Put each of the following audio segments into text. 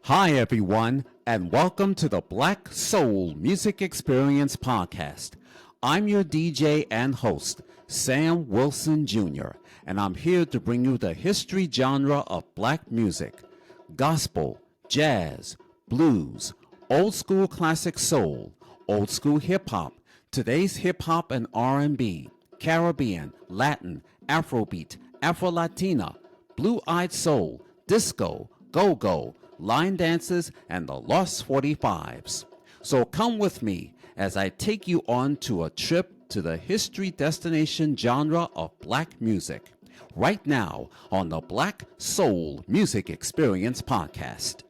Hi, everyone, and welcome to the Black Soul Music Experience Podcast. I'm your DJ and host, Sam Wilson Jr., and I'm here to bring you the history genre of black music: gospel, jazz, blues, old school classic soul, old school hip hop, today's hip hop and R&B, Caribbean, Latin, Afrobeat, Afro-Latina, blue-eyed soul, disco, go-go, line dances, and the Lost 45s. So come with me as I take you on to a trip to the history destination genre of black music, right now on the Black Soul Music Experience Podcast.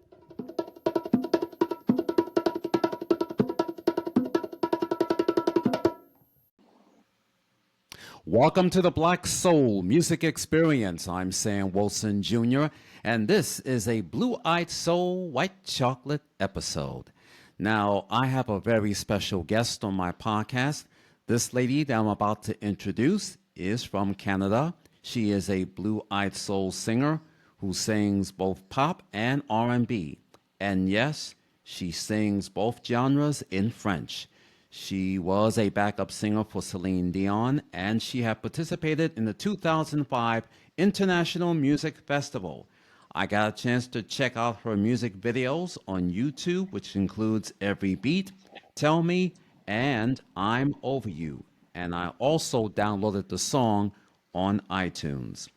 Welcome to the Black Soul Music Experience. I'm Sam Wilson Jr., and this is a blue-eyed soul, white chocolate episode. Now, I have a very special guest on my podcast. This lady that I'm about to introduce is from Canada. She is a blue-eyed soul singer who sings both pop and R&B. And yes, she sings both genres in French. She was a backup singer for Celine Dion, and she had participated in the 2005 International Music Festival. I got a chance to check out her music videos on YouTube, which includes Every Beat, Tell Me, and I'm Over You. And I also downloaded the song on iTunes.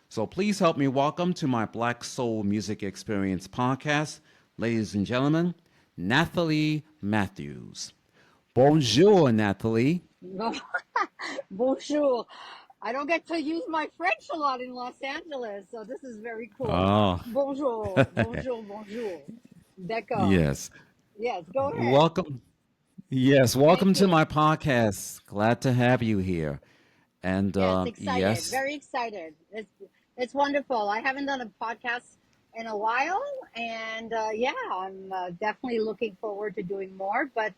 So please help me welcome to my Black Soul Music Experience podcast, ladies and gentlemen, Nathalie Matthews. Bonjour, Nathalie. Bonjour. I don't get to use my French a lot in Los Angeles, so this is very cool. Oh, Bonjour, bonjour, bonjour. D'accord. yes. Yes, go ahead. Welcome. Yes, Thank welcome to you. my podcast. Glad to have you here. And Yes, excited. yes, Very excited. It's wonderful. I haven't done a podcast in a while, and yeah, I'm definitely looking forward to doing more. But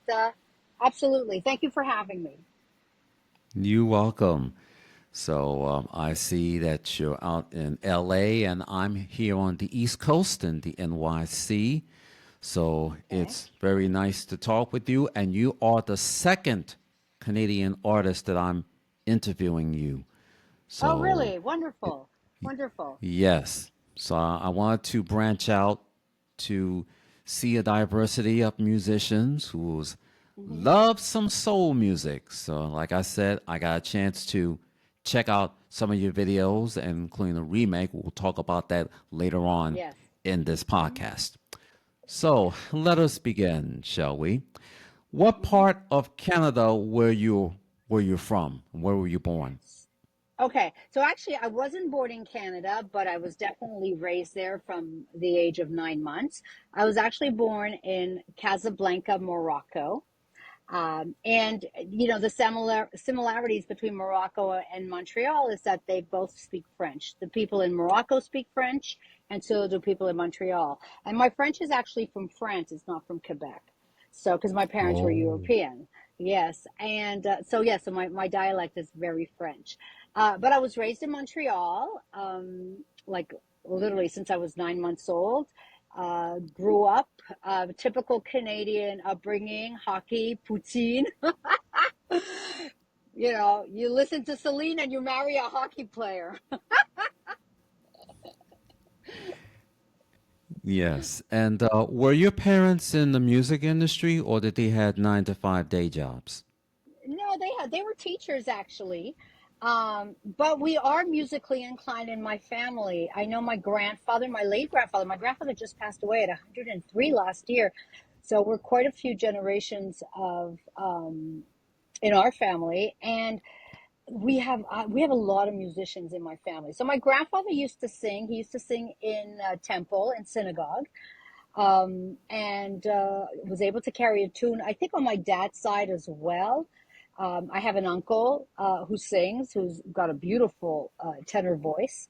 absolutely, thank you for having me. you're welcome. So I see that you're out in LA and I'm here on the East Coast in the NYC. So Okay. it's very nice to talk with you. And you are the second Canadian artist that I'm interviewing you. Oh, So really? Wonderful. Wonderful. yes. So I wanted to branch out to see a diversity of musicians who Hmm. love some soul music. So, like I said, I got a chance to check out some of your videos, and including a remake. We'll talk about that later on Yes. in this Hmm. podcast. So, let us begin, shall we? What Hmm. part of Canada were you from? Where were you born? Okay, so actually, I wasn't born in Canada, but I was definitely raised there from the age of 9 months. I was actually born in Casablanca, Morocco. And the similarities between Morocco and Montreal is that they both speak French. The people in Morocco speak French, and so do people in Montreal. And my French is actually from France; it's not from Quebec. So, because my parents were Oh, European, yes, and so my dialect is very French. But I was raised in Montreal, like literally since I was 9 months old. Grew up typical Canadian upbringing, hockey, poutine. You listen to Celine and you marry a hockey player. yes. And were your parents in the music industry, or did they had 9 to 5 day jobs? No, they were teachers actually. But we are musically inclined in my family. I know my late grandfather, my grandfather just passed away at 103 last year. So we're quite a few generations of in our family, and we have a lot of musicians in my family. So my grandfather used to sing. He used to sing in temple and synagogue, and was able to carry a tune. I think on my dad's side as well. I have an uncle who sings, who's got a beautiful tenor voice.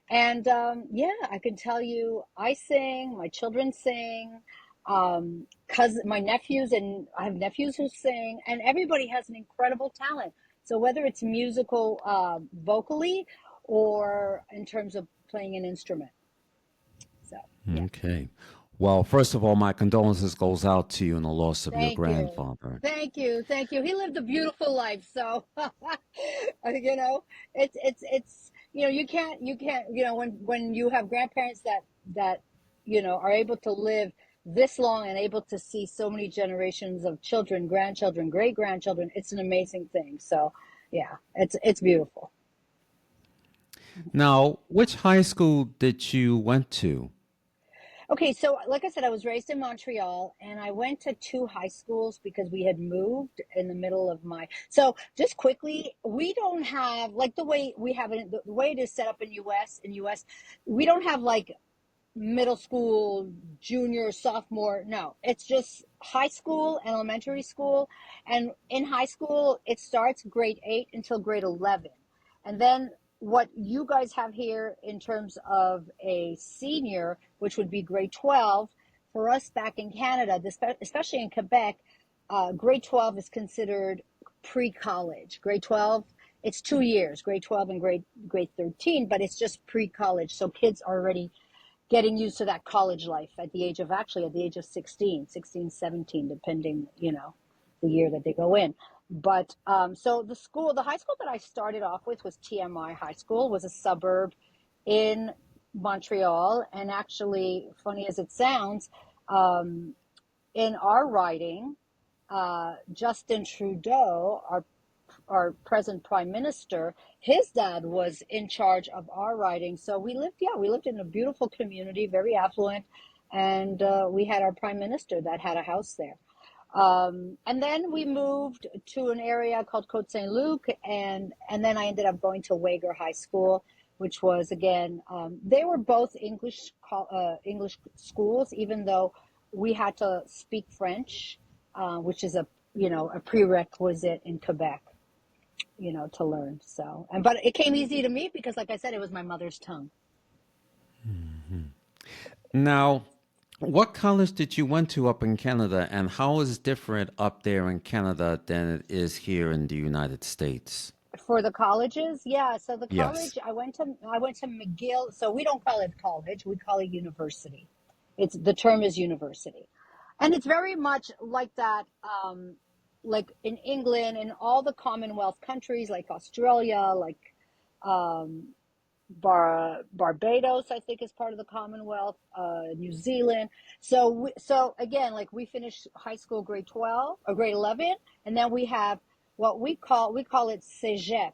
And yeah, I can tell you, I sing, my children sing, my nephews, and I have nephews who sing, and everybody has an incredible talent. So whether it's musical, vocally, or in terms of playing an instrument. So yeah. Okay. Well, first of all, my condolences goes out to you in the loss of your Thank you. grandfather. Thank you. Thank you. He lived a beautiful life. So, you know, you can't, when you have grandparents that are able to live this long and able to see so many generations of children, grandchildren, great grandchildren, it's an amazing thing. So, yeah, it's beautiful. Now, which high school did you went to? Okay, so like I said, I was raised in Montreal and I went to two high schools because we had moved in the middle of my. So just quickly, we don't have like the way we have it, the way it is set up in US, we don't have like middle school, junior, sophomore. No, it's just high school and elementary school. And in high school, it starts grade 8 until grade 11. And then what you guys have here in terms of a senior, which would be grade 12, for us back in Canada, especially in Quebec, grade 12 is considered pre-college. Grade 12, it's 2 years, grade 12 and grade 13, but it's just pre-college. So kids are already getting used to that college life at the age of 16, 16, 17, depending, the year that they go in. But so the high school that I started off with was TMI High School, was a suburb in Montreal. And actually, funny as it sounds, um, in our riding, Justin Trudeau, our present prime minister, his dad was in charge of our riding. So we lived in a beautiful community, very affluent, and we had our prime minister that had a house there. And then we moved to an area called Côte Saint Luc, and then I ended up going to Wager High School, which was again, they were both English schools, even though we had to speak French, which is a prerequisite in Quebec, to learn. So, but it came easy to me because, like I said, it was my mother's tongue. Now, what college did you went to up in Canada, and how is it different up there in Canada than it is here in the United States? For the colleges, yeah. So the Yes. college I went to McGill. So we don't call it college; we call it university. The term is university, and it's very much like that. Like in England and all the Commonwealth countries, like Australia, like um, Barbados, I think, is part of the Commonwealth. New Zealand. So again, like we finished high school grade 12 or grade 11, and then we have what we call it cégep,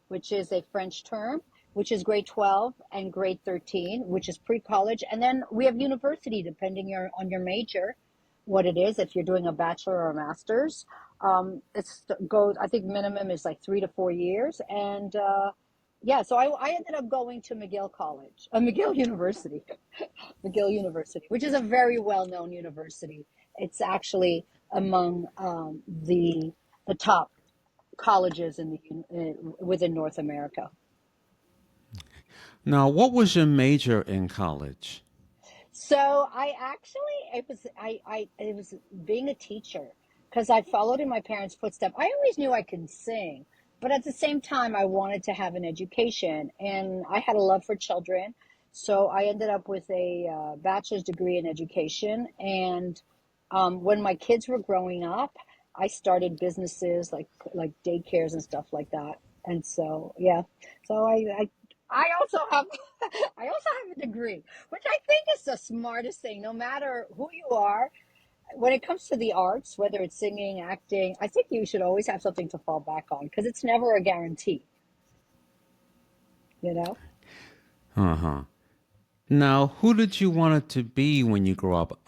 which is a French term, which is grade 12 and grade 13, which is pre-college, and then we have university, depending on your major, what it is. If you're doing a bachelor or a master's, it's goes. I think minimum is like 3 to 4 years, and yeah, so I ended up going to McGill College, McGill University, McGill University, which is a very well-known university. It's actually among the top colleges within North America. Now, what was your major in college? So I actually it was being a teacher because I followed in my parents' footsteps. I always knew I could sing, but at the same time I wanted to have an education and I had a love for children. So I ended up with a bachelor's degree in education. And when my kids were growing up, I started businesses like daycares and stuff like that. And so yeah, so I also have I also have a degree, which I think is the smartest thing. No matter who you are, when it comes to the arts, whether it's singing, acting, I think you should always have something to fall back on because it's never a guarantee, you know? Uh huh. Now, who did you want it to be when you grow up?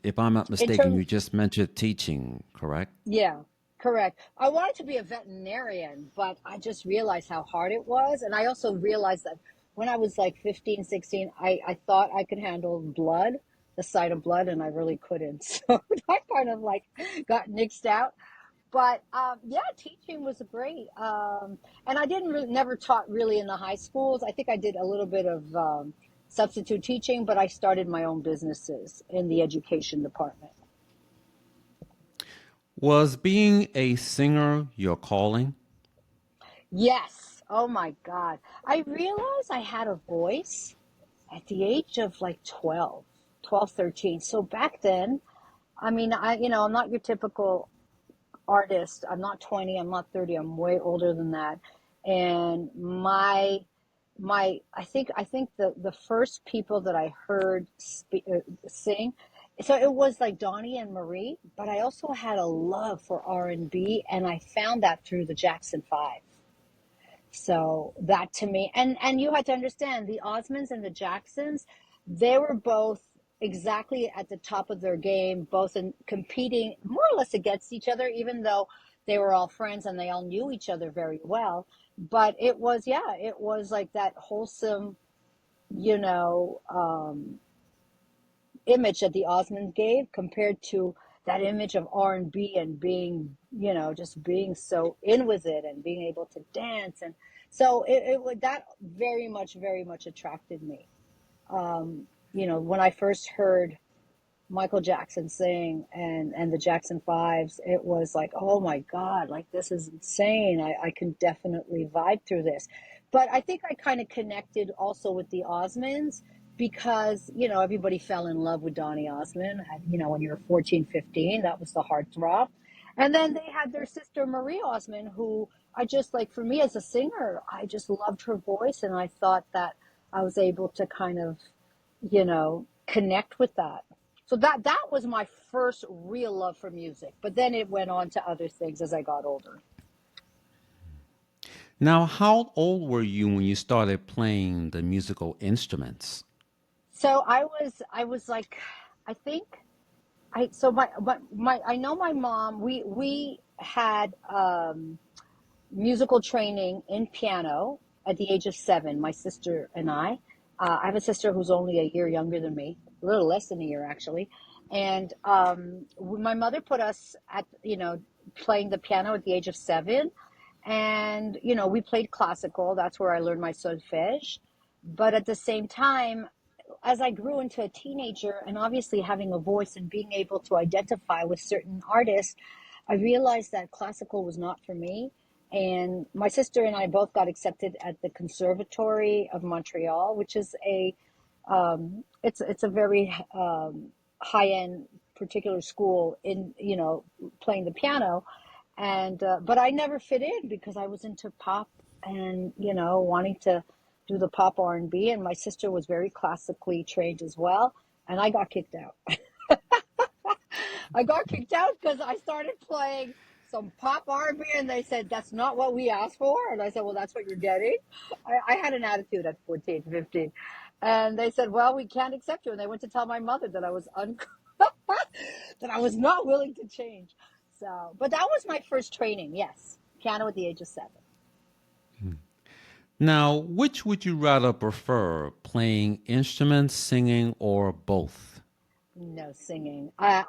If I'm not In mistaken, terms, you just mentioned teaching, correct? yeah, correct. I wanted to be a veterinarian, but I just realized how hard it was. And I also realized that when I was like 15, 16, I thought I could handle blood, the sight of blood, and I really couldn't. So I kind of like got nixed out. But yeah, teaching was great. And I didn't really, never taught really in the high schools. I think I did a little bit of substitute teaching, but I started my own businesses in the education department. Was being a singer your calling? Yes. Oh my God. I realized I had a voice at the age of like 12. 12, 13. So back then, I mean, I'm not your typical artist. I'm not 20, I'm not 30, I'm way older than that. And I think the first people that I heard sing, so it was like Donnie and Marie, but I also had a love for R&B, and I found that through the Jackson 5. So that to me, and you had to understand the Osmonds and the Jacksons, they were both exactly at the top of their game, both in competing more or less against each other, even though they were all friends and they all knew each other very well. But it was, yeah, it was like that wholesome, you know, image that the Osmonds gave compared to that image of R&B and being, just being so in with it and being able to dance. And so it would, that very much attracted me. When I first heard Michael Jackson sing and the Jackson Fives, it was like, oh my God, like this is insane. I can definitely vibe through this. But I think I kind of connected also with the Osmonds because, everybody fell in love with Donny Osmond. When you were 14, 15, that was the heartthrob. And then they had their sister Marie Osmond, who I just like, for me as a singer, I just loved her voice. And I thought that I was able to kind of, connect with that. So that was my first real love for music. But then it went on to other things as I got older. Now, how old were you when you started playing the musical instruments? So I was like, I think so my I know my mom, we had musical training in piano at the age of 7, my sister and I. I have a sister who's only a year younger than me, a little less than a year actually. And my mother put us at, playing the piano at the age of 7. And, we played classical. That's where I learned my solfège. But at the same time, as I grew into a teenager and obviously having a voice and being able to identify with certain artists, I realized that classical was not for me. And my sister and I both got accepted at the Conservatory of Montreal, which is it's a very high end particular school in playing the piano, and but I never fit in because I was into pop and wanting to do the pop R&B, and my sister was very classically trained as well, and I got kicked out. I got kicked out because I started playing some pop R&B, and they said that's not what we asked for, and I said, well, that's what you're getting. I had an attitude at 14, 15, and they said, well, we can't accept you, and they went to tell my mother that I was that I was not willing to change. So, but that was my first training. Yes, piano at the age of 7. Now, which would you rather prefer, playing instruments, singing, or both? No singing. I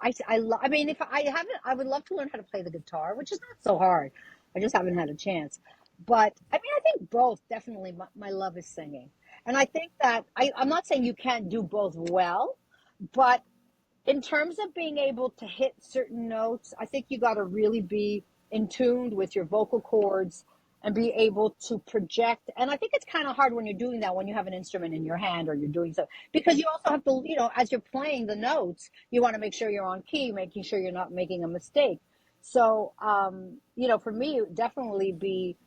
mean, if I haven't, I would love to learn how to play the guitar, which is not so hard. I just haven't had a chance. But I mean, I think both definitely. My love is singing, and I think that I'm not saying you can't do both well, but in terms of being able to hit certain notes, I think you got to really be in tune with your vocal cords and be able to project. And I think it's kind of hard when you're doing that when you have an instrument in your hand or you're doing so, because you also have to, as you're playing the notes, you want to make sure you're on key, making sure you're not making a mistake. So, for me, it would definitely be,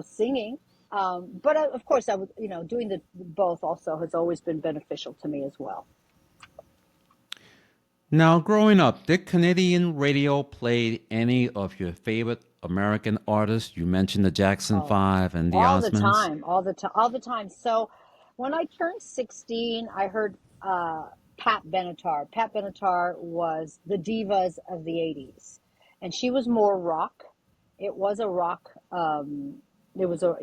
singing. But of course, I would, doing the both also has always been beneficial to me as well. Now, growing up, did Canadian radio play any of your favorite American artists? You mentioned the Jackson Oh, 5 and the all the Osmonds. time, all the time, all the time. So when I turned 16, I heard Pat Benatar. Pat Benatar was the divas of the 80s, and she was more rock. It was a rock. It was a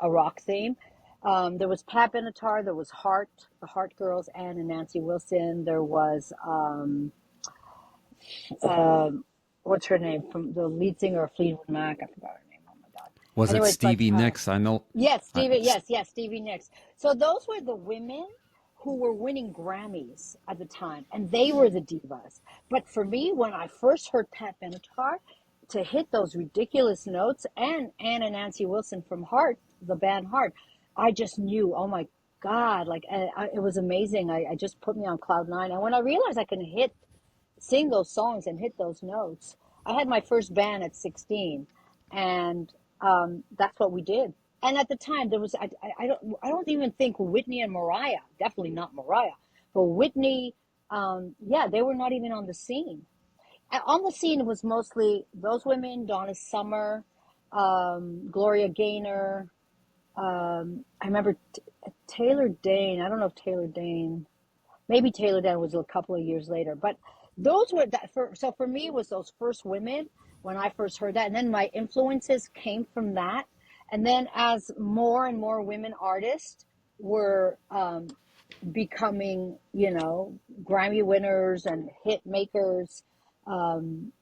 rock theme. There was Pat Benatar. There was Heart, the Heart Girls, Ann and Nancy Wilson. There was what's her name from the lead singer of Fleetwood Mac? I forgot her name. Oh my God. Was it Anyways, but Stevie Nicks? I know. yes, I, Stevie. Yes, yes, Stevie Nicks. So those were the women who were winning Grammys at the time, and they were the divas. But for me, when I first heard Pat Benatar, to hit those ridiculous notes, and Anna Nancy Wilson from Heart, the band Heart, I just knew, oh my God, like it was amazing. I just put me on cloud nine. And when I realized I can sing those songs and hit those notes, I had my first band at 16, and that's what we did. And at the time, there was I don't even think Whitney and Mariah, definitely not Mariah, but Whitney, yeah, they were not even on the scene. On the scene was mostly those women: Donna Summer, Gloria Gaynor. I remember Taylor Dane. I don't know if Taylor Dane, maybe Taylor Dane was a couple of years later, but those were that for. So for me, it was those first women when I first heard that, and then my influences came from that, and then as more and more women artists were becoming, Grammy winners and hit makers. Um,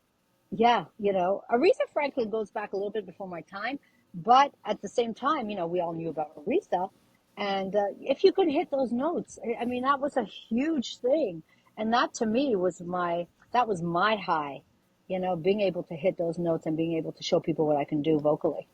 yeah, Aretha Franklin goes back a little bit before my time, but at the same time, we all knew about Aretha. And if you could hit those notes, I mean, that was a huge thing. And that to me that was my high, being able to hit those notes and being able to show people what I can do vocally.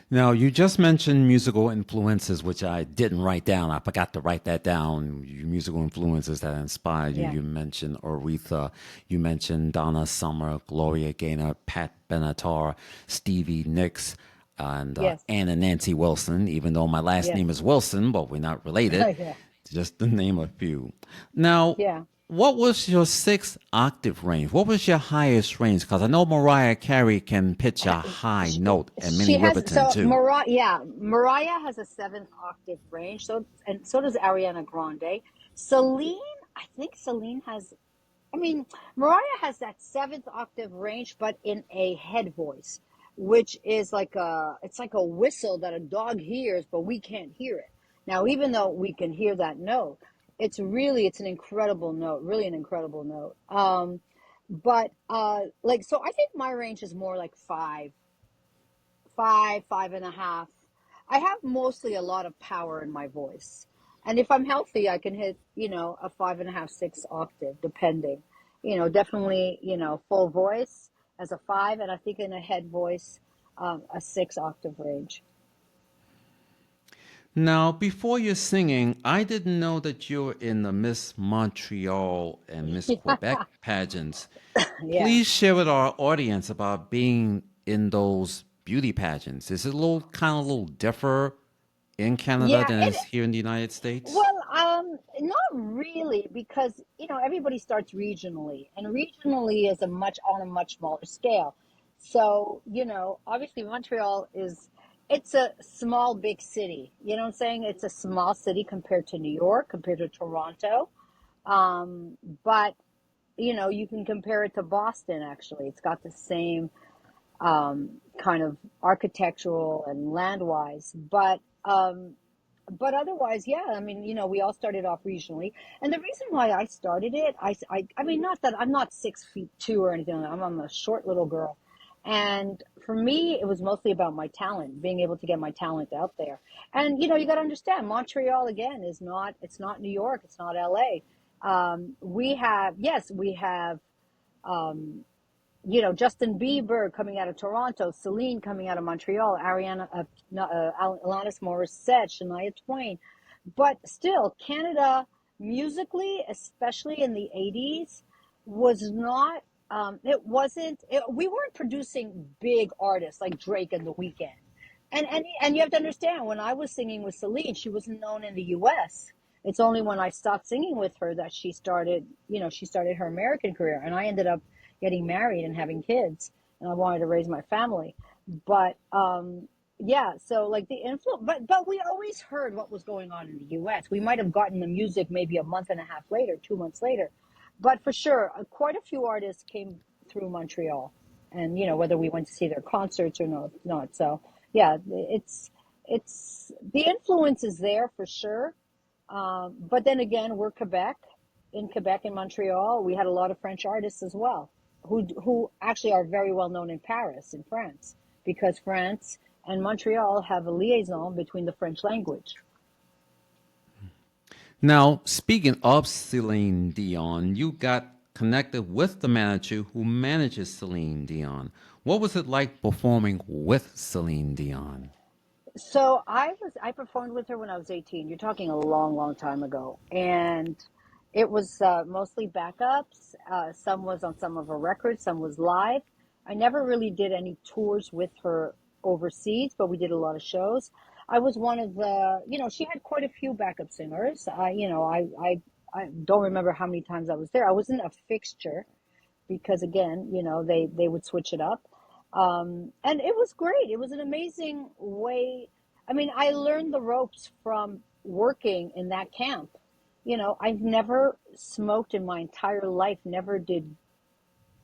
Now, you just mentioned musical influences, which I didn't write down. I forgot to write that down. Your musical influences that inspired you. Yeah. You mentioned Aretha. You mentioned Donna Summer, Gloria Gaynor, Pat Benatar, Stevie Nicks, and Yes. Anna Nancy Wilson, even though my last Yes. name is Wilson, but we're not related. Yeah. Just to name a few. Now, Yeah. what was your sixth octave range? What was your highest range? Because I know Mariah Carey can pitch a high She, note, and she Minnie has Riperton too. Mariah has a seventh octave range. So and so does Ariana Grande. Celine, I think Celine has. I mean, Mariah has that seventh octave range, but in a head voice, which is it's like a whistle that a dog hears, but we can't hear it. Now, even though we can hear that note, it's an incredible note, really an incredible note. But so I think my range is more like five and a half. I have mostly a lot of power in my voice. And if I'm healthy, I can hit, a five and a half, six octave, depending. Definitely, full voice as a five, and I think in a head voice, a six octave range. Now, before you're singing, I didn't know that you were in the Miss Montreal and Miss Quebec pageants. Yeah. Please share with our audience about being in those beauty pageants. Is it a little differ in Canada Yeah. than it is here in the United States? Well, not really, because everybody starts regionally, and regionally is on a much smaller scale. So obviously Montreal it's a small big city. You know what I'm saying? It's a small city compared to New York, compared to Toronto. But you can compare it to Boston. Actually, it's got the same kind of architectural and land wise, but otherwise, yeah, I mean, we all started off regionally. And the reason why I started it, I mean, not that I'm not 6'2" or anything. I'm a short little girl. And for me, it was mostly about my talent, being able to get my talent out there. And, you got to understand, Montreal, again, it's not New York, it's not LA. Yes, we have, um, Justin Bieber coming out of Toronto, Celine coming out of Montreal, Alanis Morissette, Shania Twain. But still, Canada, musically, especially in the 80s, was not, we weren't producing big artists like Drake and The Weeknd. And you have to understand, when I was singing with Celine, she wasn't known in the US. It's only when I stopped singing with her that she started her American career. And I ended up getting married and having kids, and I wanted to raise my family. But yeah, so like the influence, but we always heard what was going on in the US. We might have gotten the music maybe a month and a half later, 2 months later. But for sure, quite a few artists came through Montreal, and whether we went to see their concerts or not. So yeah, it's the influence is there for sure. But then again, we're Quebec. In Quebec and Montreal, we had a lot of French artists as well, who actually are very well known in Paris, in France, because France and Montreal have a liaison between the French language. Now, speaking of Celine Dion, you got connected with the manager who manages Celine Dion. What was it like performing with Celine Dion? So I performed with her when I was 18. You're talking a long, long time ago, and it was mostly backups. Some was on some of her records, some was live. I never really did any tours with her overseas, but we did a lot of shows. I was one of the, she had quite a few backup singers. I don't remember how many times I was there. I wasn't a fixture because again, they would switch it up. And it was great. It was an amazing way. I mean, I learned the ropes from working in that camp. I've never smoked in my entire life, never did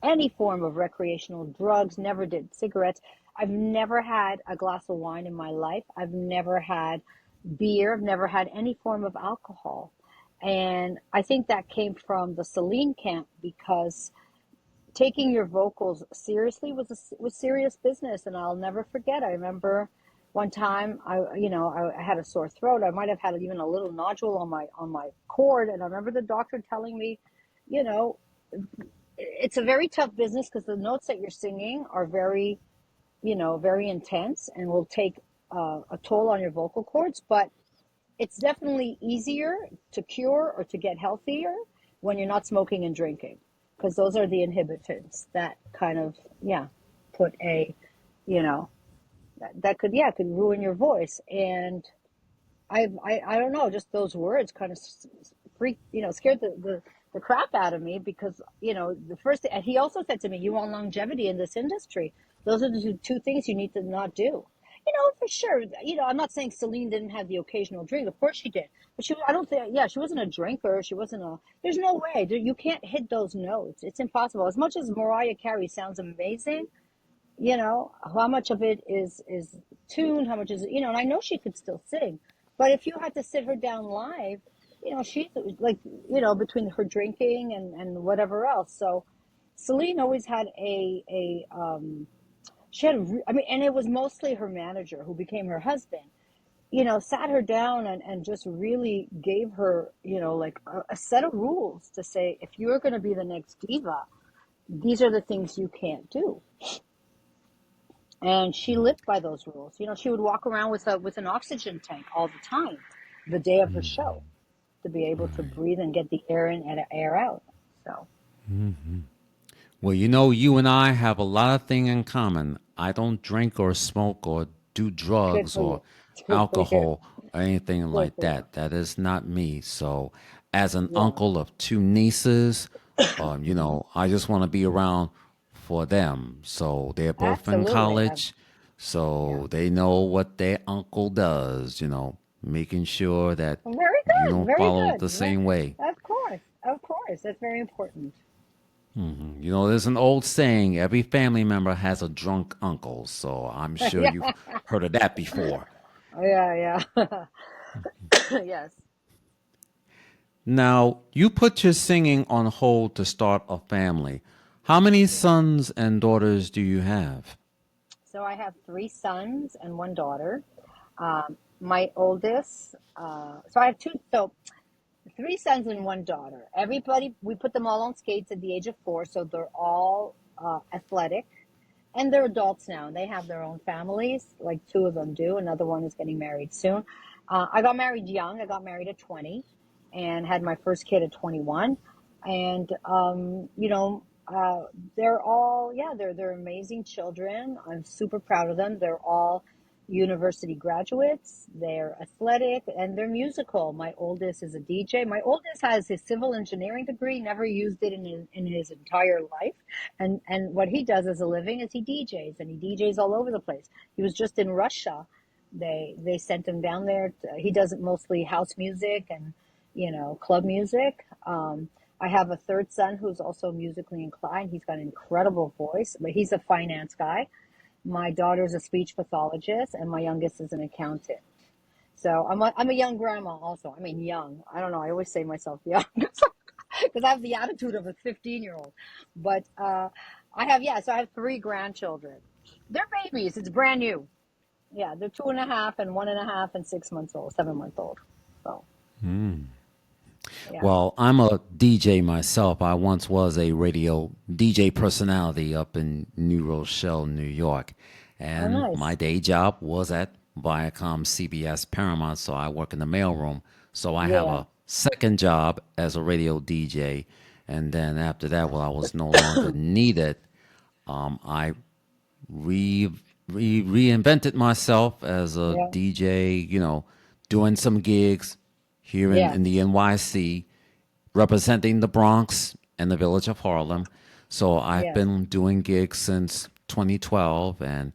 any form of recreational drugs, never did cigarettes. I've never had a glass of wine in my life. I've never had beer. I've never had any form of alcohol. And I think that came from the Celine camp because taking your vocals seriously was serious business, and I'll never forget. I remember one time I had a sore throat. I might have had even a little nodule on my cord, and I remember the doctor telling me, you know, it's a very tough business because the notes that you're singing are very, very intense and will take a toll on your vocal cords, but it's definitely easier to cure or to get healthier when you're not smoking and drinking, because those are the inhibitants that kind of, yeah, put a, you know, that could, yeah, could ruin your voice. And I don't know, just those words kind of scared the crap out of me because, the first, and he also said to me, you want longevity in this industry. Those are the two things you need to not do. For sure. I'm not saying Celine didn't have the occasional drink. Of course she did. But I don't think, yeah, she wasn't a drinker. She wasn't there's no way. You can't hit those notes. It's impossible. As much as Mariah Carey sounds amazing, how much of it is tuned, how much is, and I know she could still sing, but if you had to sit her down live, she's like, between her drinking and whatever else. So Celine always had she had, I mean, and it was mostly her manager who became her husband, sat her down and just really gave her, like a set of rules to say, if you're going to be the next diva, these are the things you can't do. And she lived by those rules. She would walk around with an oxygen tank all the time, the day of her show, to be able to breathe and get the air in and air out. So Well, you and I have a lot of things in common. I don't drink or smoke or do good drugs for or you. Good for you. alcohol or anything Good like for you. that. That is not me. So, as an Yeah, uncle of two nieces, I just want to be around for them. So they're both in absolutely. college, Yeah. so they know what their uncle does. Making sure that Well, very you good. don't Very follow good. the same way. Of course. Of course. That's very important. There's an old saying, every family member has a drunk uncle. So I'm sure Yeah. you've heard of that before. Yeah. Yeah. Yes. Now, you put your singing on hold to start a family. How many Yeah. sons and daughters do you have? So I have three sons and one daughter. My oldest, so I have two, so three sons and one daughter. Everybody, we put them all on skates at the age of 4, so they're all athletic, and they're adults now, and they have their own families. Like two of them do. Another one is getting married soon. I got married young. I got married at 20, and had my first kid at 21. And they're all, yeah, they're amazing children. I'm super proud of them. They're all university graduates. They're athletic and they're musical. My oldest is a DJ. My oldest has his civil engineering degree, never used it in his entire life. And what he does as a living is he DJs, and he DJs all over the place. He was just in Russia. They sent him down there. He does mostly house music and club music. I have a third son who's also musically inclined. He's got an incredible voice, but he's a finance guy. My daughter's a speech pathologist, and my youngest is an accountant. So I'm a young grandma also. I mean, young. I don't know. I always say myself young because I have the attitude of a 15-year-old. But so I have three grandchildren. They're babies. It's brand new. Yeah, they're 2.5 and 1.5 and 6 months old, 7 months old. So yeah. Well, I'm a DJ myself. I once was a radio DJ personality up in New Rochelle, New York. Oh, And my nice. day job was at Viacom, CBS, Paramount. So I work in the mailroom. So I have Yeah. a second job as a radio DJ. And then after that, well, I was no longer needed. I re, reinvented myself as a Yeah. DJ, doing some gigs here Yeah. in the NYC, representing the Bronx and the village of Harlem. So I've Yes. been doing gigs since 2012, and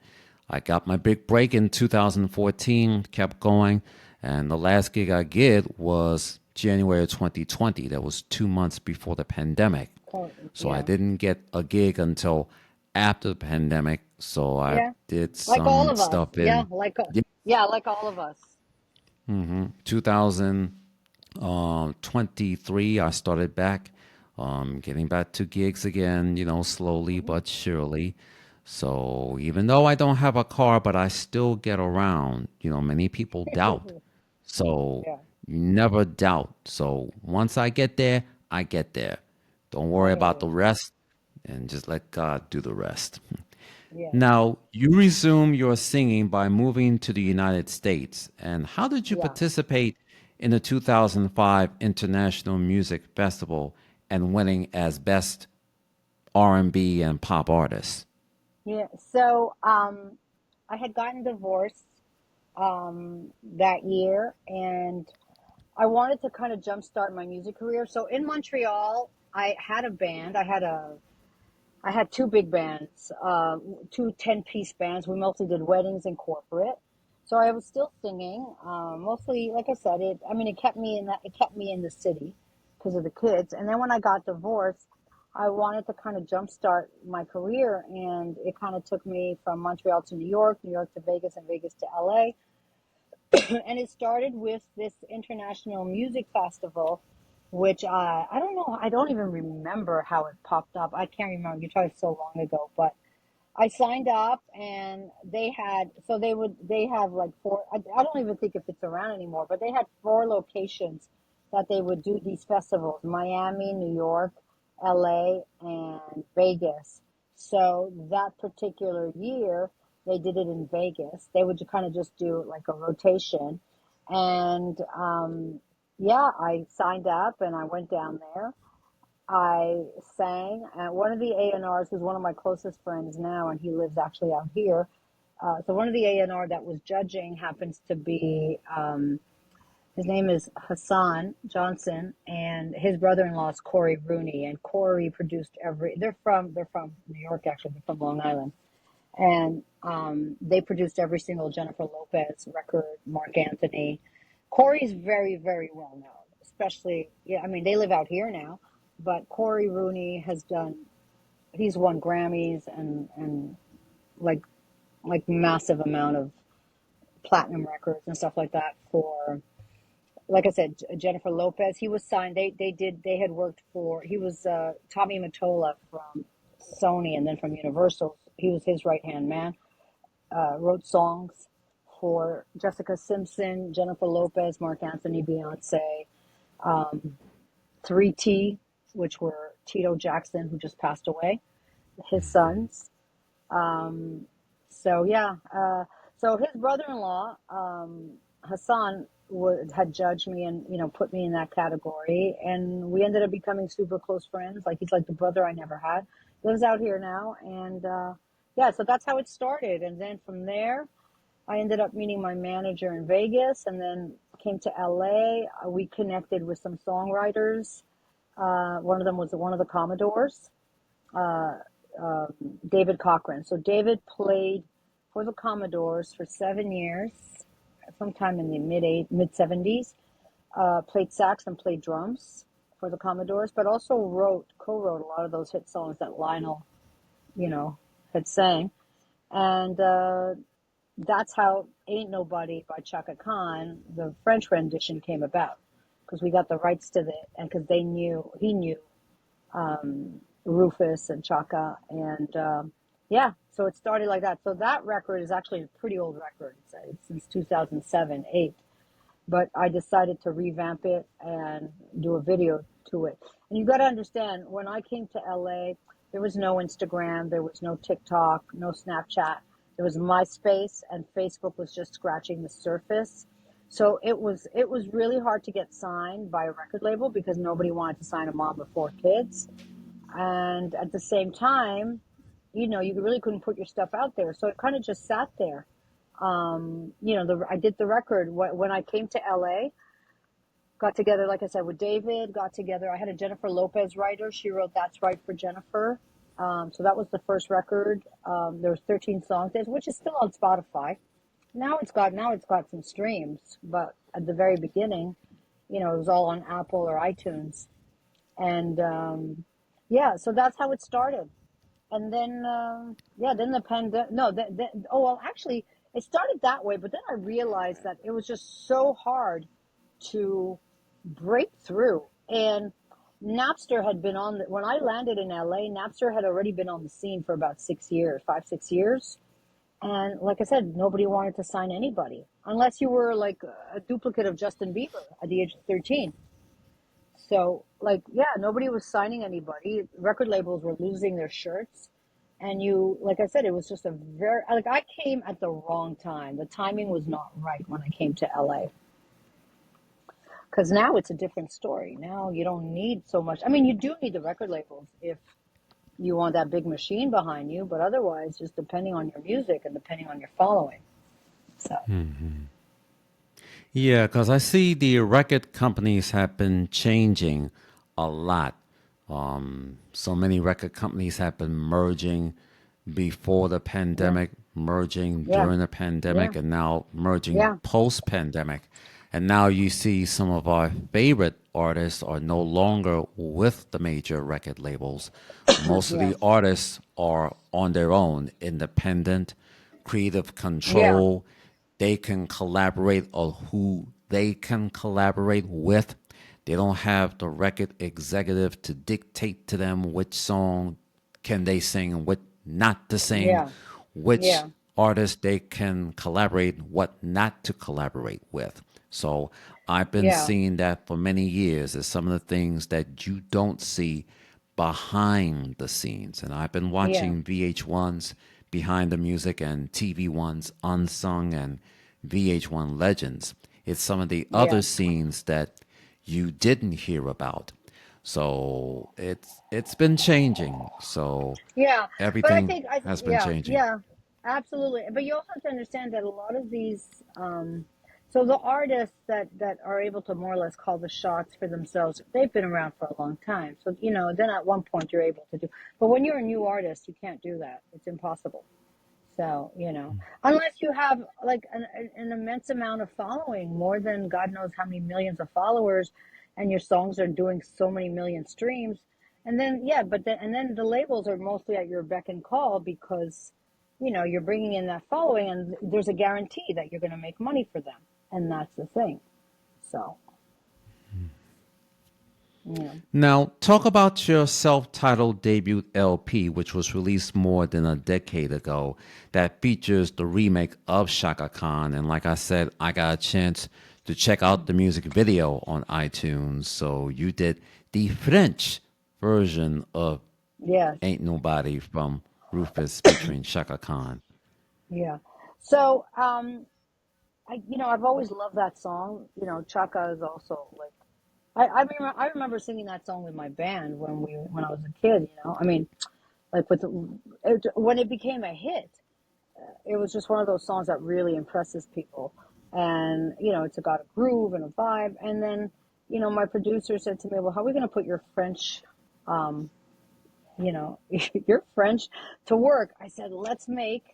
I got my big break in 2014, kept going, and the last gig I did was January 2020. That was 2 months before the pandemic. So I Yeah. didn't get a gig until after the pandemic. So I Yeah. did Like all some of us. stuff Yeah. in Yeah, like all of us. 2023. I started back, getting back to gigs again, slowly Hmm. but surely. So even though I don't have a car, but I still get around. Many people doubt. So Yeah. you never doubt. So once I get there, I get there. Don't I worry hear about you. the rest and just let God do the rest. Yes. Now, you resume your singing by moving to the United States. And how did you Yeah. participate in the 2005 International Music Festival and winning as Best R&B and Pop Artist? Yeah. So, I had gotten divorced that year, and I wanted to kind of jumpstart my music career. So in Montreal, I had a band. I had two big bands, two 10-piece bands. We mostly did weddings and corporate. So I was still singing, mostly, like I said, I mean, it kept me in the city because of the kids. And then when I got divorced, I wanted to kind of jumpstart my career, and it kind of took me from Montreal to New York, New York to Vegas, and Vegas to LA. And it started with this international music festival, which I don't know, I don't even remember how it popped up. I can't remember. You tried so long ago, but I signed up, and they have like four. I don't even think if it's around anymore, but they had four locations that they would do these festivals: Miami, New York, LA, and Vegas. So that particular year, they did it in Vegas. They would kind of just do like a rotation, and yeah, I signed up and I went down there. I sang at one of the A&Rs, who's one of my closest friends now, and he lives actually out here. So one of the A&R that was judging happens to be, his name is Hassan Johnson, and his brother-in-law is Corey Rooney, and Corey produced they're from New York, actually, they're from Long Island. And they produced every single Jennifer Lopez record, Mark Anthony. Corey's very, very well known, especially, yeah, I mean, they live out here now, but Corey Rooney he's won Grammys and like, massive amount of platinum records and stuff like that for, like I said, Jennifer Lopez. He was signed, they had worked for, he was Tommy Mottola from Sony and then from Universal. He was his right-hand man. Wrote songs for Jessica Simpson, Jennifer Lopez, Mark Anthony, Beyonce, 3T, which were Tito Jackson, who just passed away, his sons. Um, so yeah, so his brother-in-law, Hassan, had judged me and put me in that category, and we ended up becoming super close friends. Like he's like the brother I never had. Lives out here now, and yeah, so that's how it started. And then from there, I ended up meeting my manager in Vegas, and then came to LA. We connected with some songwriters. One of them was one of the Commodores, uh, uh, David Cochran. So David played for the Commodores for 7 years, sometime in the mid '70s. Played sax and played drums for the Commodores, but also co-wrote a lot of those hit songs that Lionel, you know, had sang. And that's how "Ain't Nobody" by Chaka Khan, the French rendition, came about, because we got the rights to it, and because he knew Rufus and Chaka, and yeah, so it started like that. So that record is actually a pretty old record. It's since 2007, 8. But I decided to revamp it and do a video to it. And you got to understand, when I came to LA, there was no Instagram, there was no TikTok, no Snapchat. It was MySpace, and Facebook was just scratching the surface. So it was really hard to get signed by a record label because nobody wanted to sign a mom of four kids. And at the same time, you really couldn't put your stuff out there. So it kind of just sat there. I did the record when I came to LA, got together, like I said, with David, got together. I had a Jennifer Lopez writer. She wrote That's Right for Jennifer. So that was the first record. There was 13 songs, which is still on Spotify. Now it's got some streams, but at the very beginning, it was all on Apple or iTunes. And yeah, so that's how it started. And then yeah, then the pandemic. No, oh well, actually, it started that way, but then I realized that it was just so hard to break through. And Napster had been when I landed in LA, Napster had already been on the scene for about 6 years, 5, 6 years. And like I said, nobody wanted to sign anybody unless you were like a duplicate of Justin Bieber at the age of 13. So, like, yeah, nobody was signing anybody. Record labels were losing their shirts. And like I said, it was just like, I came at the wrong time. The timing was not right when I came to LA. Because now it's a different story. Now you don't need so much. I mean, you do need the record labels if you want that big machine behind you, but otherwise, just depending on your music and depending on your following. So, Yeah, because I see the record companies have been changing a lot. So many record companies have been merging before the yeah, pandemic, merging yeah, during the yeah, pandemic, and now merging yeah, post pandemic. And now you see some of our favorite artists are no longer with the major record labels. Most of yeah, the artists are on their own, independent, creative yeah, control. They can collaborate or who they can collaborate with. They don't have the record executive to dictate to them which song can they sing and what not to sing, yeah, which yeah, artists they can collaborate, what not to collaborate with. So I've been yeah, seeing that for many years as some of the things that you don't see behind the scenes. And I've been yeah, watching VH1's Behind the Music and TV1's Unsung and VH1 Legends. It's some of the other yeah, scenes that you didn't hear about. So it's been changing. So yeah. But I everything think, has been yeah, changing. yeah, absolutely. But you also have to understand that a lot of these, so the artists that are able to more or less call the shots for themselves, they've been around for a long time. So, then at one point you're able to do, but when you're a new artist, you can't do that. It's impossible. So, unless you have like an immense amount of following, more than God knows how many millions of followers, and your songs are doing so many million streams, and then yeah, and then the labels are mostly at your beck and call because, you're bringing in that following, and there's a guarantee that you're going to make money for them, and that's the thing. So, yeah, Now, talk about your self titled debut LP, which was released more than a decade ago, that features the remake of Shaka Khan. And like I said, I got a chance to check out the music video on iTunes. So you did the French version of yeah, Ain't Nobody from Rufus featuring Shaka Khan. yeah. So, I've always loved that song. Chaka is also like. I remember singing that song with my band when I was a kid. I mean, like when it became a hit, it was just one of those songs that really impresses people, and it's got a groove and a vibe. And then, my producer said to me, "Well, how are we going to put your French, um, your French to work?" I said, Let's make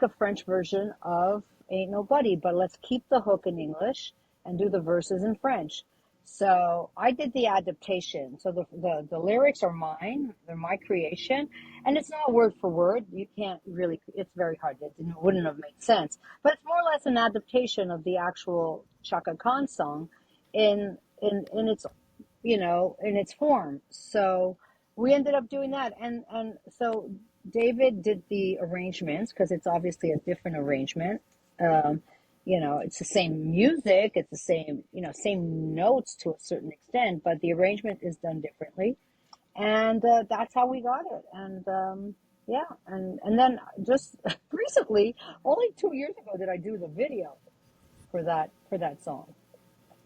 a French version of Ain't Nobody, but let's keep the hook in English and do the verses in French. So I did the adaptation. So the lyrics are mine, they're my creation, and it's not word for word. You can't really, it's very hard. Wouldn't have made sense. But it's more or less an adaptation of the actual Chaka Khan song in its in its form. So we ended up doing that, and so David did the arrangements because it's obviously a different arrangement. Um, it's the same music, it's the same same notes to a certain extent, but the arrangement is done differently, and that's how we got it. And yeah. And then just recently, only 2 years ago, did I do the video for that song,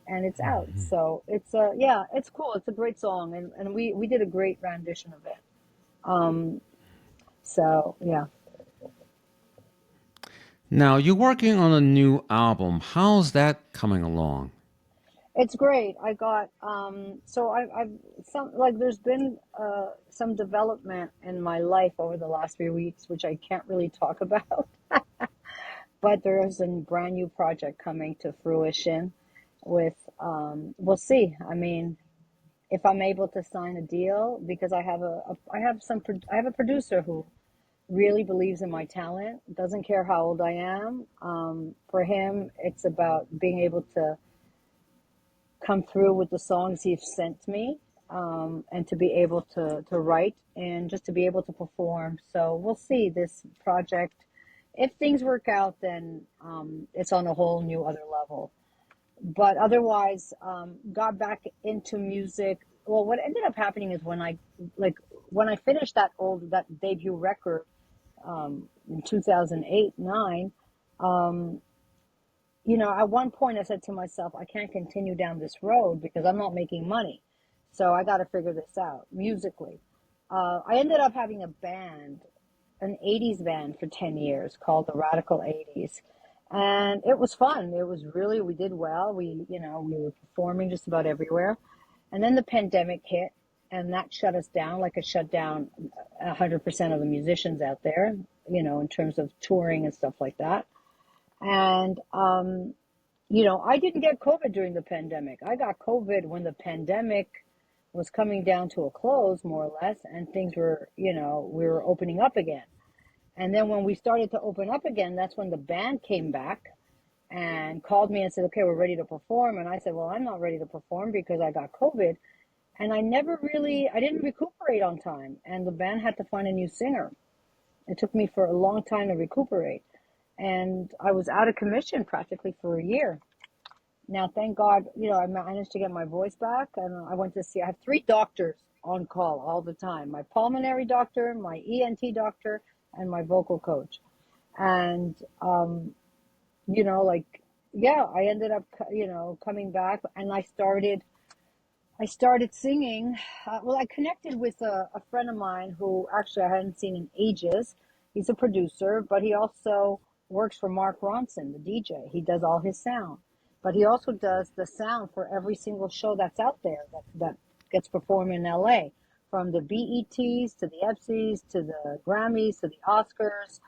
and it's out. So it's yeah, it's cool. It's a great song, and we did a great rendition of it. Um, so yeah. Now, you're working on a new album. How's that coming along? It's great. I got so I've some like there's been some development in my life over the last 3 weeks, which I can't really talk about. But there is a brand new project coming to fruition with we'll see. I mean, if I'm able to sign a deal, because I have a producer who really believes in my talent, doesn't care how old I am. For him, it's about being able to come through with the songs he's sent me, and to be able to write and just to be able to perform. So we'll see this project. If things work out, then it's on a whole new other level. But otherwise, got back into music. Well, what ended up happening is like when I finished that debut record in 2008, 9. Um, at one point I said to myself, I can't continue down this road because I'm not making money. So I got to figure this out musically. I ended up having a band, an 80s band for 10 years called the Radical 80s. And it was fun. It was really, we did well. We were performing just about everywhere. And then the pandemic hit, and that shut us down, like it shut down 100% of the musicians out there, in terms of touring and stuff like that. And, I didn't get COVID during the pandemic. I got COVID when the pandemic was coming down to a close, more or less, and things were, we were opening up again. And then when we started to open up again, that's when the band came back and called me and said, okay, we're ready to perform. And I said, well, I'm not ready to perform because I got COVID. And I didn't recuperate on time. And the band had to find a new singer. It took me for a long time to recuperate. And I was out of commission practically for a year. Now, thank God, I managed to get my voice back, and I have three doctors on call all the time: my pulmonary doctor, my ENT doctor, and my vocal coach. And, like, yeah, I ended up, coming back, and I started singing. Well, I connected with a friend of mine who actually I hadn't seen in ages. He's a producer, but he also works for Mark Ronson, the DJ. He does all his sound, but he also does the sound for every single show that's out there that gets performed in LA, from the BETs to the EPSIs to the Grammys to the Oscars.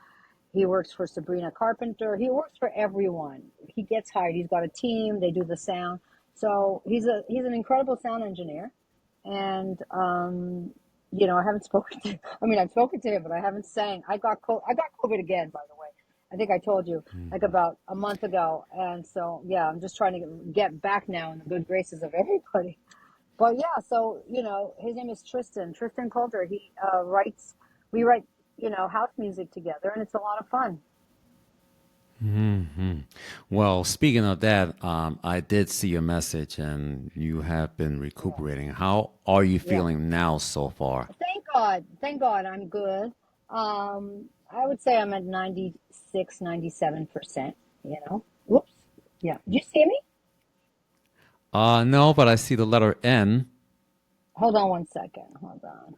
He works for Sabrina Carpenter. He works for everyone. He gets hired. He's got a team. They do the sound. So he's an incredible sound engineer. And I haven't spoken to. I mean, I've spoken to him, but I haven't sang. I got COVID again, by the way. I think I told you like about a month ago. And so yeah, I'm just trying to get back now in the good graces of everybody. But yeah, so his name is Tristan Coulter. He writes. We write house music together, and it's a lot of fun. Hmm. Well, speaking of that, I did see your message and you have been Yeah, recuperating. How are you yeah. feeling now so far? Thank God, I'm good. I would say I'm at 96, 97%. Whoops. Yeah. Did you see me? No, but I see the letter N. Hold on one second. Hold on.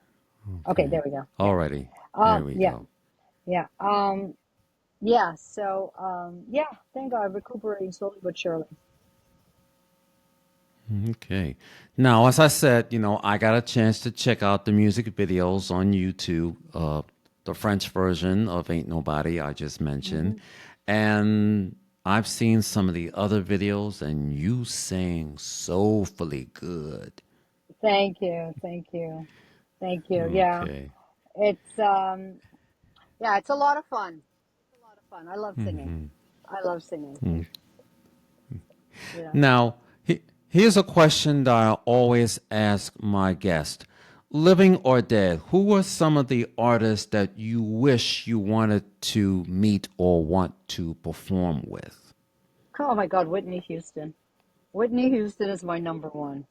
Okay, Okay. there we go. Yeah. Alrighty. There we Yeah, go. yeah. Yeah. So, yeah. Thank God, recuperating slowly but surely. Okay. Now, as I said, I got a chance to check out the music videos on YouTube, the French version of Ain't Nobody I just mentioned. Hmm. And I've seen some of the other videos, and you sing soulfully good. Thank you. Thank you. Thank you. Yeah. Okay. It's yeah, it's a lot of fun. It's a lot of fun. I love singing. I love singing. Yeah. Now, here's a question that I always ask my guests: living or dead, who are some of the artists that you wish you wanted to meet or want to perform with? Oh my God, Whitney Houston. Whitney Houston is my number one.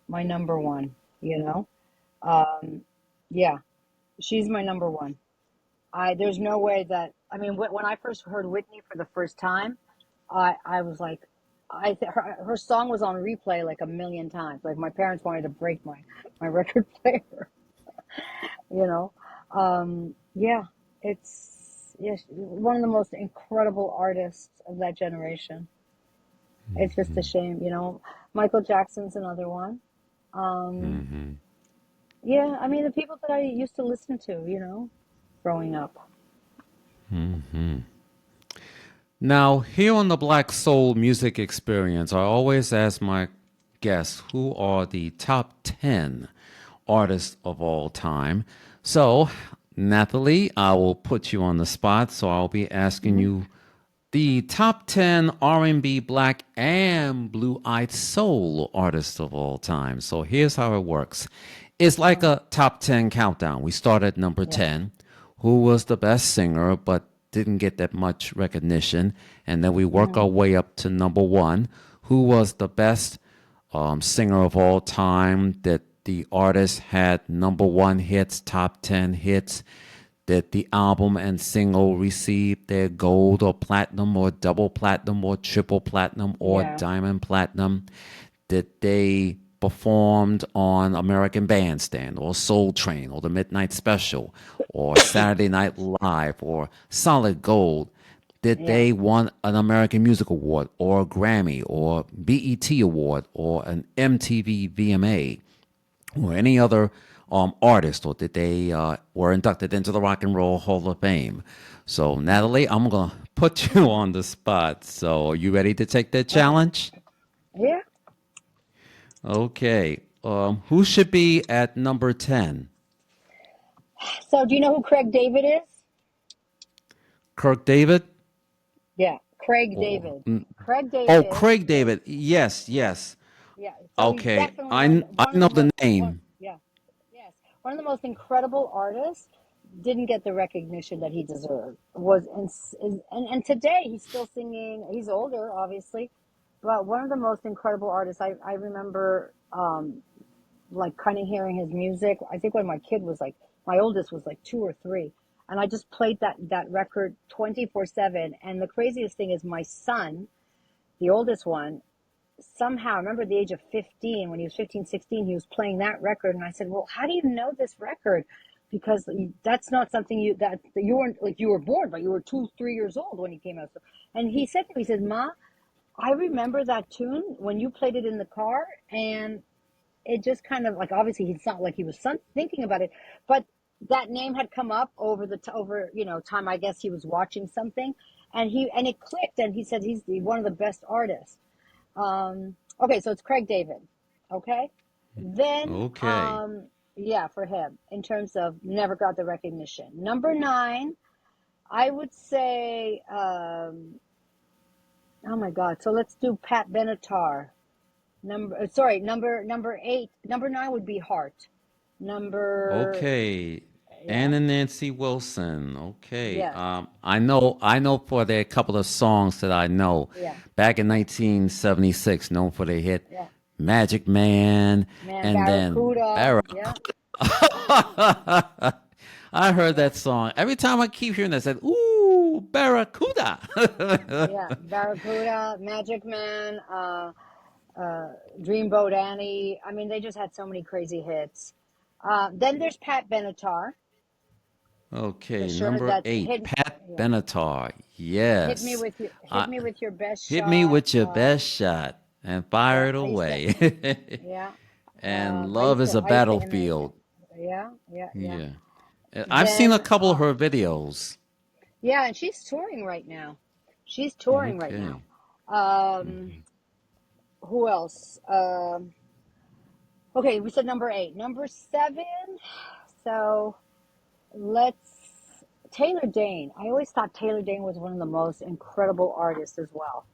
My number one, you know? Um, yeah, she's my number one. I there's no way that I mean when I first heard Whitney for the first time, I was like, her song was on replay like a million times. Like my parents wanted to break my record player, you know. Yeah, it's yes, one of the most incredible artists of that generation. It's just a shame, you know. Michael Jackson's another one. Um, yeah, I mean the people that I used to listen to, you know, growing up. Now, here on the Black Soul Music Experience, I always ask my guests who are the top 10 artists of all time. So, Nathalie, I will put you on the spot. So, I'll be asking Hmm. you the top 10 R&B black and blue-eyed soul artists of all time. So, here's how it works. It's like Oh, a top 10 countdown. We start at number yeah. 10, who was the best singer but didn't get that much recognition. And then we work our Hmm. way up to number one, who was the best singer of all time, that the artist had number one hits, top 10 hits, that the album and single received their gold or platinum or double platinum or triple platinum or Yeah. diamond platinum, that they performed on American Bandstand or Soul Train or The Midnight Special or Saturday Night Live or Solid Gold, that Yeah. they won an American Music Award or a Grammy or BET Award or an MTV VMA or any other artist, or that they were inducted into the Rock and Roll Hall of Fame. So, Natalie, I'm going to put you on the spot. So, are you ready to take that Oh, challenge? yeah. Okay. Who should be at number 10? So, do you know who Craig David is? Kirk David? Yeah, Craig Or, David. Craig oh, David Craig is, David. Yes, yeah, yes. yeah. So he's Okay. definitely I one of know the the most one. name. Yeah, yes, one of the most incredible artists. Didn't get the recognition that he deserved. And today he's still singing. He's older, obviously, but one of the most incredible artists. I remember like kind of hearing his music. I think when my oldest was like 2 or 3, and I just played that record 24/7. And the craziest thing is my son, the oldest one, somehow I remember at the age of 15, when he was 15, 16, he was playing that record, and I said, "Well, how do you know this record?" Because that's not something that you weren't like you were born, but you were 2, 3 years old when he came out. So, and he said to me, he said, "Ma, I remember that tune when you played it in the car, and it just kind of like obviously he's not like he was thinking about it, but that name had come up over time. I guess he was watching something, and it clicked, and he said he's one of the best artists. Okay, so it's Craig David. Okay, then Okay. yeah, for him in terms of never got the recognition. Number 9, I would say. Oh my God! So let's do Pat Benatar. Sorry, number 8. Number 9 would be Heart. Number Okay. Yeah, Ann and Nancy Wilson. Okay. yes, I know for their couple of songs that I know. yeah, Back in 1976, known for their hit yeah. Magic Man Man, and then Barracuda. Barracuda. Yeah, I heard yeah, that song. Every time I keep hearing that, I said, ooh, Barracuda. yeah. Barracuda, Magic Man, Dreamboat Annie. I mean, they just had so many crazy hits. Then there's Pat Benatar, for Okay, sure. number That's 8, Pat yeah, Benatar. hit me Yes. with your hit I, me with your best Hit me shot. with your best shot and fire Yeah, it I used to. away. Yeah, And I love used is to a I used to emulate battlefield. him. Yeah, yeah, yeah. Yeah. I've seen a Then couple of her videos. yeah, and she's touring right now. She's touring right now. Okay. Um, who else? Okay, we said number 8. Number 7. So let's Taylor Dane. I always thought Taylor Dane was one of the most incredible artists as well.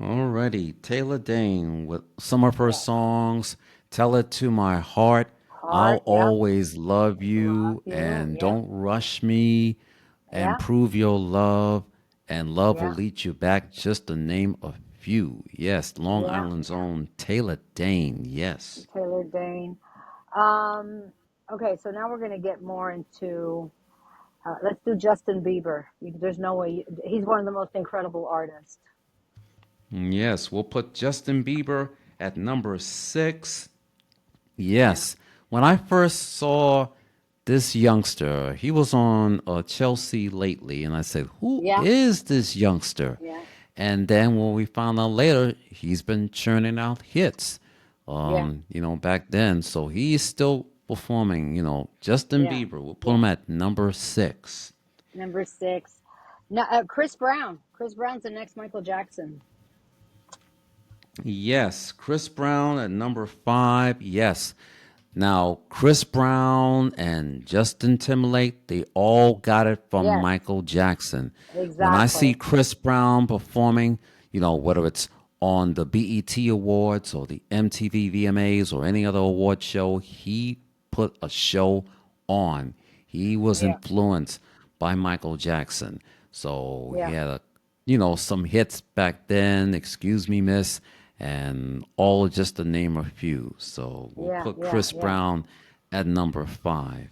Alrighty. Taylor Dane with some of her Yeah. songs. Tell It to My Heart. I'll Heart. Yeah. always love Love you you. and Yeah. don't rush me and Yeah. prove your love and love will Yeah. lead you back. Just to name a few. Yes. Long Yeah. Island's own Taylor Dane. Yes. Taylor Dane. Um, okay, so now we're going to get more into. Let's do Justin Bieber. There's no way. He's one of the most incredible artists. Yes, we'll put Justin Bieber at number 6. Yeah. Yes. When I first saw this youngster, he was on Chelsea lately, and I said, "Who Yeah. is this youngster?" Yeah. And then when we found out later, he's been churning out hits, Yeah. back then. So he's still performing, Justin Yeah. Bieber. We'll put Yeah. him at number 6. Number 6. No, Chris Brown. Chris Brown's the next Michael Jackson. Yes, Chris Brown at number 5. Yes. Now, Chris Brown and Justin Timberlake, they all got it from Yes, Michael Jackson. When I see exactly. Chris Brown performing, whether it's on the BET Awards or the MTV VMAs or any other award show, he put a show on. He was Yeah. influenced by Michael Jackson. So he Yeah. had some hits back then, Excuse Me Miss, and all just to name a few. So we'll Yeah. put Yeah. Chris Yeah. Brown at number 5.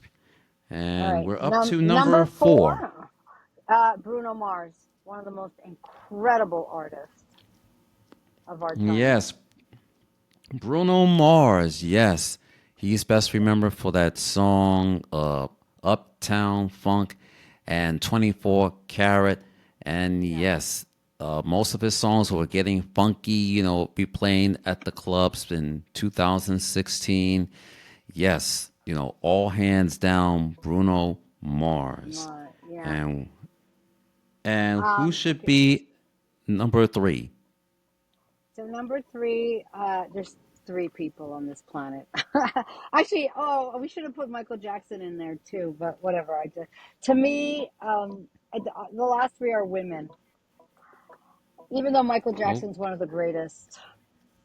All And right. we're up to Number number 4. 4. Bruno Mars, one of the most incredible artists of our time. Yes, Bruno Mars, yes. He's best remembered for that song, Uptown Funk and 24 Carat. And Yeah. yes, most of his songs were getting funky, be playing at the clubs in 2016. Yes, all hands down, Bruno Mars. Yeah. And and who should Okay. be number 3? So number 3, there's 3 people on this planet. Actually, oh, we should have put Michael Jackson in there too, but whatever. I just To me, the last 3 are women. Even though Michael Jackson's one of the greatest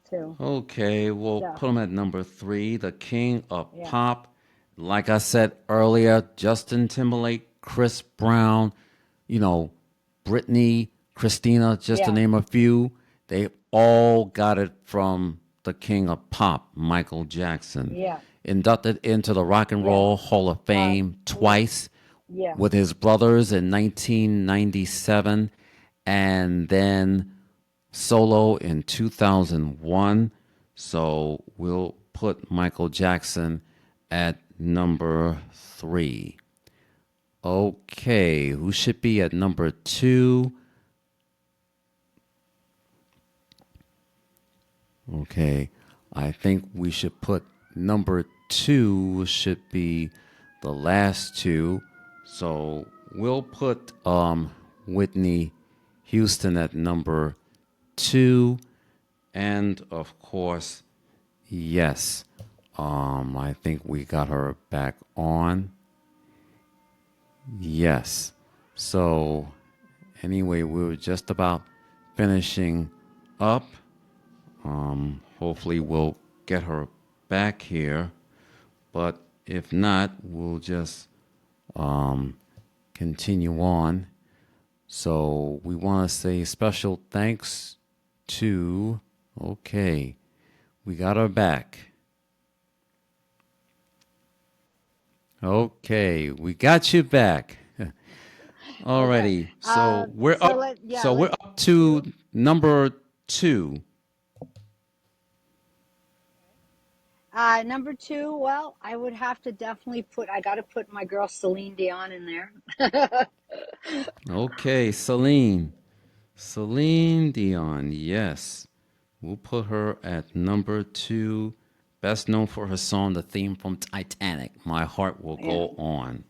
too. Okay, we'll So put him at number 3, the king of yeah, pop. Like I said earlier, Justin Timberlake, Chris Brown, you know, Britney, Christina, just to yeah, name a few. They all got it from the king of pop, Michael Jackson. yeah, Inducted into the Rock and yeah, Roll Hall of Fame yeah, twice yeah, with his brothers in 1997 and then solo in 2001. So we'll put Michael Jackson at number 3. Okay, who should be at number 2? Okay, I think we should put number 2 should be the last two. So we'll put Whitney Houston at number 2. And of course, yes, I think we got her back on. Yes. So anyway, we were just about finishing up. Hopefully, we'll get her back here. But if not, we'll just continue on. So we want to say special thanks to. Okay, we got her back. Okay, we got you back. okay. Alrighty. So we're So up. let yeah, So we're let's up to do number 2. number 2. Well, I would have to definitely put. I got to put my girl Celine Dion in there. Okay, Celine. Celine Dion. Yes, we'll put her at number 2. Best known for her song, the theme from Titanic. My heart will Yeah. go on.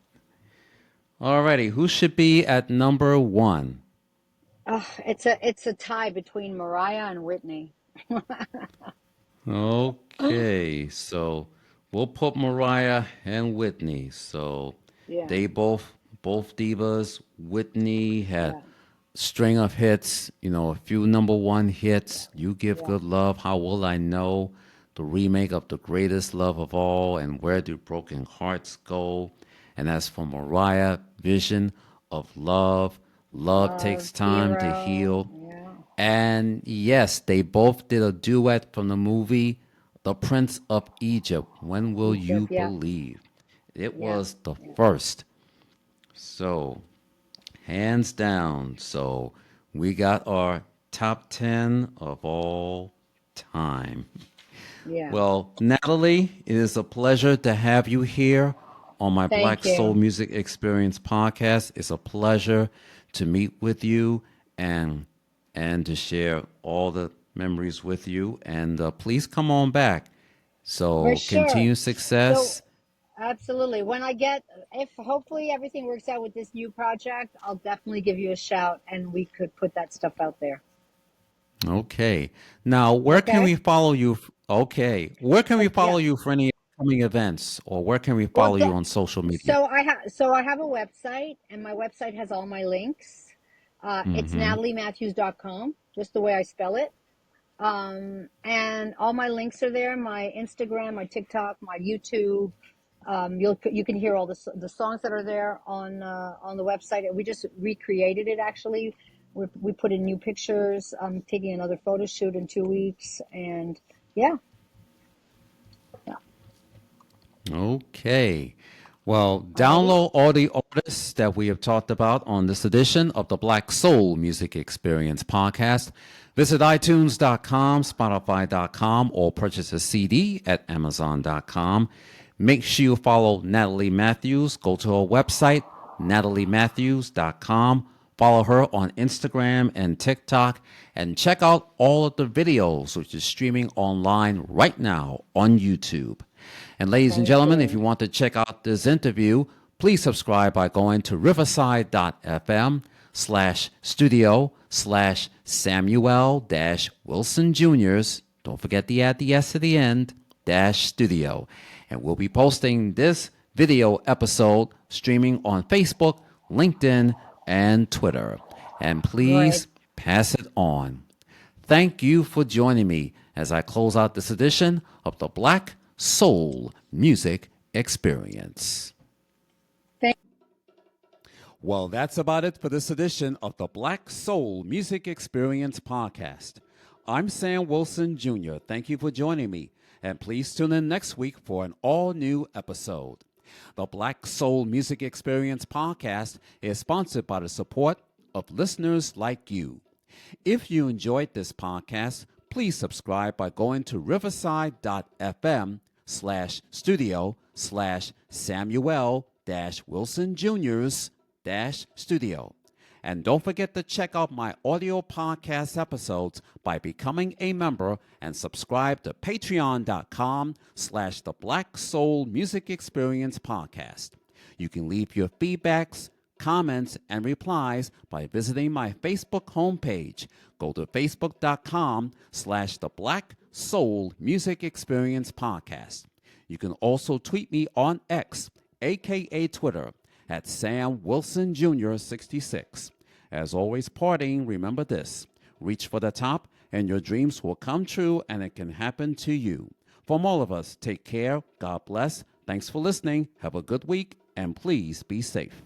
Alrighty, who should be at number 1? It's a tie between Mariah and Whitney. Okay, so we'll put Mariah and Whitney. So Yeah. they both divas. Whitney had Yeah. string of hits, a few number 1 hits. You Give Yeah. Good Love, How Will I Know, the remake of The Greatest Love of All, and Where Do Broken Hearts Go? And as for Mariah, Vision of Love, Love Love, Takes Time to Hero. Heal. Yeah. And yes, they both did a duet from the movie The Prince of Egypt. When Will Egypt. You Yeah. Believe? It Yeah. was the Yeah. first So, hands down. So, we got our top 10 of all time. Yeah. Well, Natalie, it is a pleasure to have you here on my Black Thank Soul you. Music Experience podcast. It's a pleasure to meet with you and to share all the memories with you. And please come on back. For So, sure. continue So success. absolutely. If hopefully everything works out with this new project, I'll definitely give you a shout and we could put that stuff out there. Okay. Now, where can Okay? we follow you? Okay. Where can we Yeah. follow you for any upcoming events, or where can we Well, follow you on social media? so I have a website, and my website has all my links. It's Mm-hmm. NatalieMatthews.com, just the way I spell it. And all my links are there. My Instagram, my TikTok, my YouTube. You can hear all the songs that are there on the website. We just recreated it actually. We put in new pictures. I'm taking another photo shoot in 2 weeks, and yeah, yeah. Okay. Well, Alrighty. download all the artists that we have talked about on this edition of the Black Soul Music Experience podcast. Visit iTunes.com, Spotify.com, or purchase a CD at Amazon.com. Make sure you follow Natalie Matthews. Go to her website, NatalieMatthews.com. Follow her on Instagram and TikTok, and check out all of the videos, which is streaming online right now on YouTube. And ladies and Thank gentlemen, if you. you want to check out this interview, please subscribe by going to riverside.fm/studio/Samuel Wilson Jr.'s. Don't forget to add the S to the end, dash studio. And we'll be posting this video episode streaming on Facebook, LinkedIn, and Twitter. And Great. please pass it on. Thank you for joining me as I close out this edition of the Black Soul Music Experience. Thank. Well, that's about it for this edition of the Black Soul Music Experience podcast. I'm Sam Wilson Jr. Thank you for joining me, and please tune in next week for an all new episode. The Black Soul Music Experience podcast is sponsored by the support of listeners like you. If you enjoyed this podcast, please subscribe by going to riverside.fm/studio/Samuel Wilson Jr.'s studio. And don't forget to check out my audio podcast episodes by becoming a member and subscribe to patreon.com/the Black Soul Music Experience podcast. You can leave your feedbacks, comments, and replies by visiting my Facebook homepage. Go to facebook.com/the Black Soul Music Experience podcast. You can also tweet me on X, aka Twitter, at Sam Wilson Jr. 66. As always, parting, remember this: reach for the top, and your dreams will come true, and it can happen to you. From all of us, take care. God bless. Thanks for listening. Have a good week, and please be safe.